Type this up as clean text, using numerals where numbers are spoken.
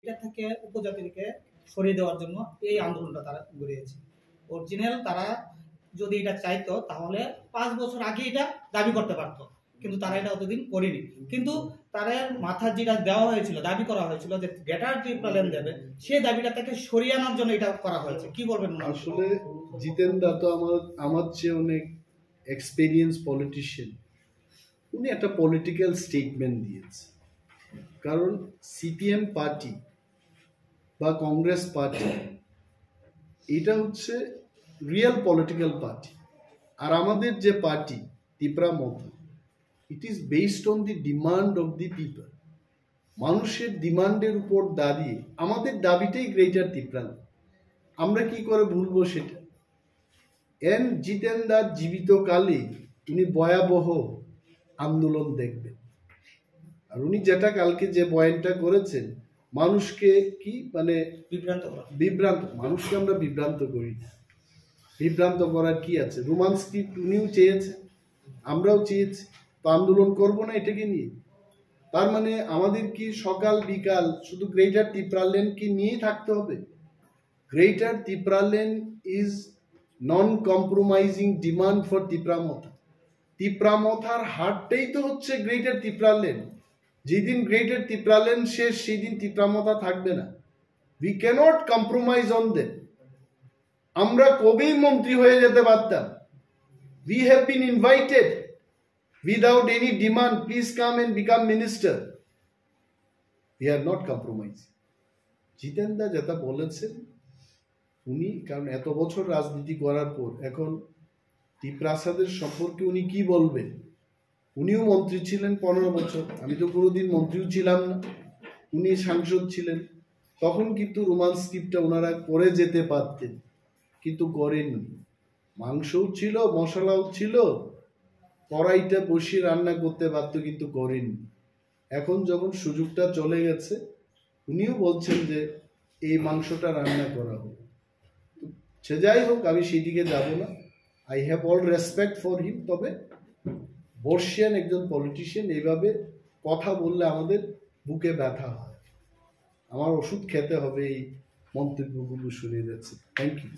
এটা থেকে উপজাতিকে সরিয়ে দেওয়ার জন্য এই আন্দোলনটা তারা গড়িয়েছে। অরিজিনাল তারা যদি এটা চাইতো তাহলে 5 বছর আগে এটা দাবি করতে পারতো, কিন্তু তারা এটা অতদিন করেনি। কিন্তু তারা মাথা যেটা দেওয়া হয়েছিল, দাবি করা হয়েছিল যে গ্রেটার ট্রিপল দেবে, সেই দাবিটা থেকে সরিয়ে আনার জন্য এটা করা হয়েছে। কি বলবেন? আসলে জিতেন দা তো আমার চেয়ে অনেক এক্সপেরিয়েন্স পলিটিশিয়ান। উনি একটা পলিটিক্যাল স্টেটমেন্ট দিয়েছে, কারণ সিপিএম পার্টি বা কংগ্রেস পার্টি এটা হচ্ছে রিয়েল পলিটিক্যাল পার্টি, আর আমাদের যে party Tipra Motha, it is based on the demand of the people. মানুষের ডিমান্ডের উপর দাঁড়িয়ে আমাদের দাবিটাই গ্রেটার তিপ্রাল। আমরা কি করে ভুলবো সেটা? জিতেন দার জীবিতকালে উনি ভয়াবহ আন্দোলন দেখবেন, আর উনি যেটা কালকে যে বয়ানটা করেছেন মানুষকে কি মানে বিভ্রান্ত মানুষকে আমরা বিভ্রান্ত করি না। বিভ্রান্ত করার কি আছে? রোমান্স স্ক্রিপ্ট উনিও চেয়েছেন, আমরাও চেয়েছি, তো আন্দোলন করবো না এটাকে নিয়ে? তার মানে আমাদের কি সকাল বিকাল শুধু গ্রেটার তিপ্রাল্যান্ড কি নিয়েই থাকতে হবে? Greater Tipraland is non compromising demand for Tipra Motha. তিপ্রামথার হারটাই তো হচ্ছে গ্রেটার তিপ্রাল্যান্ড। যেদিন গ্রেটার তিপ্রাল্যান্ড শেষ সেদিন তিপ্রামথা থাকবে না। We cannot compromise on them. আমরা কবেই মন্ত্রী হয়ে যেতে পারতাম। We have been invited without any demand, please come and become minister. We are not compromising. জিতেন দা যেটা বলেছেন উনি, কারণ এত বছর রাজনীতি করার পর এখন টিপ্রাসাদের সম্পর্কে উনি কি বলবেন? উনিও মন্ত্রী ছিলেন 15 বছর, আমি তো কোনোদিন মন্ত্রীও ছিলাম না, উনি সাংসদ ছিলেন। তখন কিন্তু রোমান্স স্ক্রিপ্টটা ওনারা করে যেতে পারতেন, কিন্তু করেননি। মাংসও ছিল, মশলাও ছিল, কড়াইটা বসিয়ে রান্না করতে পারতো, কিন্তু করেননি। এখন যখন সুযোগটা চলে গেছে উনিও বলছেন যে এই মাংসটা রান্না করা হোক। সে যাই হোক, আমি সেদিকে যাব না। I have all respect for him. তবে বর্ষিয়ান একজন পলিটিশিয়ান এইভাবে কথা বললে আমাদের বুকে ব্যথা হয়। আমার ওষুধ খেতে হবে এই মন্তব্যগুলো শুনে যাচ্ছে। Thank you.